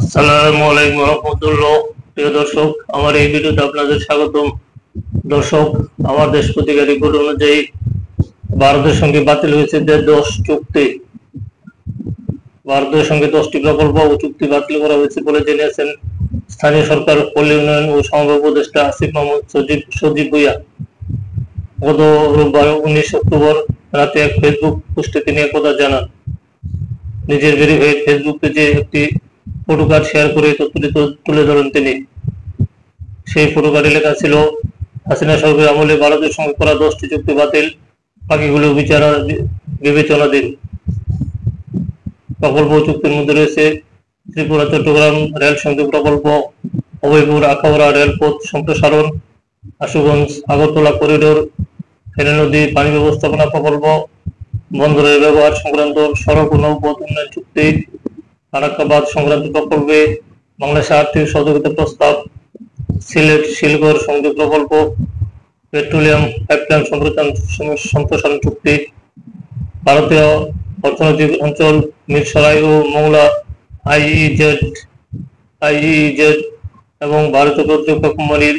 আসসালামু আলাইকুম রহমতুল্লাহ। প্রিয় দর্শক, আমার এই ভিডিওতে আপনাদের স্বাগতম। দর্শক, আমার দেশ পত্রিকার রিপোর্ট অনুযায়ী ভারতের সঙ্গে বাতিল হয়েছে 10 চুক্তি। ভারতের সঙ্গে 10টি প্রকল্প ও চুক্তি বাতিল করা হয়েছে বলে জানিয়েছেন স্থানীয় সরকার, পল্লী উন্নয়ন ও সমবায় উপদেষ্টা আসিফ মাহমুদ সজীব ভুঁইয়া। গত রোববার 19 অক্টোবর রাতে এক ফেসবুক পোস্টে তিনি একথা জানান। নিজের ভেরিফাইড ফেসবুক পেজে একটি ফটো কার্ড শেয়ার করে তথ্যটি তুলে ধরেন তিনি। সেই ফটো কার্ডে লেখা ছিল, হাসিনা সরকারের আমলে ভারতের সঙ্গে করা 10টি চুক্তি বাতিল, বাকিগুলো বিবেচনাধীন। প্রকল্প চুক্তির মধ্যে রয়েছে ত্রিপুরা চট্টগ্রাম রেল সংযোগ প্রকল্প, অভয়পুর আখাউড়া রেলপথ সম্প্রসারণ, আশুগঞ্জ আগরতলা করিডোর, ফেনী নদী পানি ব্যবস্থাপনা প্রকল্প, বন্দরের ব্যবহার সংক্রান্ত সড়ক ও নৌপথ উন্নয়ন চুক্তি, ফারাক্কাবাদ সংক্রান্ত প্রকল্পে বাংলাদেশের আর্থিক সহযোগিতা প্রস্তাব, সিলেট শিলগড় সংযোগ প্রকল্প, পেট্রোলিয়াম পাইপলাইন সম্প্রসারণ চুক্তি, ভারতীয় অর্থনৈতিক অঞ্চল মিরসরাই ও মংলা আইইজেড এবং ভারতীয় প্রতিরক্ষা কোম্পানির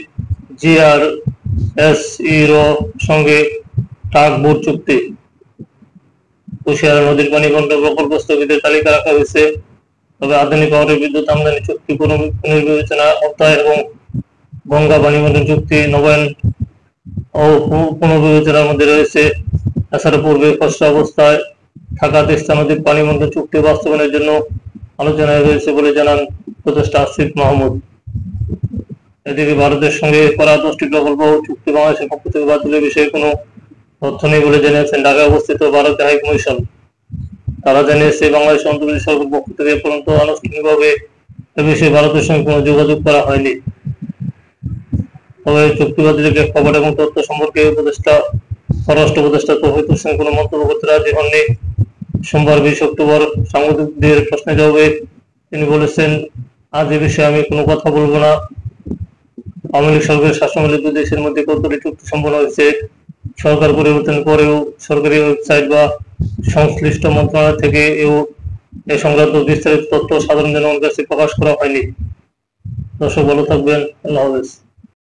জিআরএসইর সঙ্গে টাগ বোট চুক্তি। কুশিয়ারা নদীর পানি বন্টন প্রকল্প স্থগিতের তালিকা রাখা হয়েছে, তবে আধুনিক পাওয়ারের বিদ্যুৎ আমদানি চুক্তি পুনর্বিবেচনা অধ্যায় এবং গঙ্গা পানি বন্টন চুক্তি নবায়ন ও পুনর্বিবেচনার মধ্যে রয়েছে। এছাড়া পূর্বে খসড়া অবস্থায় থাকা তিস্তা নদীর পানি বন্টন চুক্তি বাস্তবায়নের জন্য আলোচনায় রয়েছে বলে জানান উপদেষ্টা আসিফ মাহমুদ। এদিকে ভারতের সঙ্গে করা 10টি প্রকল্প চুক্তি বাংলাদেশের পক্ষ থেকে বাতিলের বিষয়ে কোনো তথ্য নেই বলে জানিয়েছেন ঢাকায় অবস্থিত ভারতের হাই কমিশন। তারা জানিয়েছে, বাংলাদেশ অন্তর্বর্তী সরকার পক্ষ থেকে পর্যন্ত আনুষ্ঠানিকভাবে এ বিষয়ে ভারতের সঙ্গে কোনো যোগাযোগ করা হয়নি। তবে চুক্তি বাতিলের প্রেক্ষাপট এবং তথ্য সম্পর্কে স্বরাষ্ট্র উপদেষ্টা তৌহিদ হোসেন কোনো মন্তব্য করতে রাজি হননি। সোমবার 20 অক্টোবর সাংবাদিকদের প্রশ্নের জবাবে তিনি বলেছেন, আজ এ বিষয়ে আমি কোনো কথা বলবো না। আওয়ামী লীগ সরকারের শাসনামলে দুই দেশের মধ্যে কতটি চুক্তি সম্পন্ন হয়েছে, সরকার পরিবর্তন পরেও সরকারি ওয়েবসাইট বা সংশ্লিষ্ট মন্ত্রণালয় থেকে এ সংক্রান্ত বিস্তারিত তথ্য সাধারণ জনগণের কাছে প্রকাশ করা হয়নি। দর্শক, ভালো থাকবেন। আল্লাহ হাফেজ।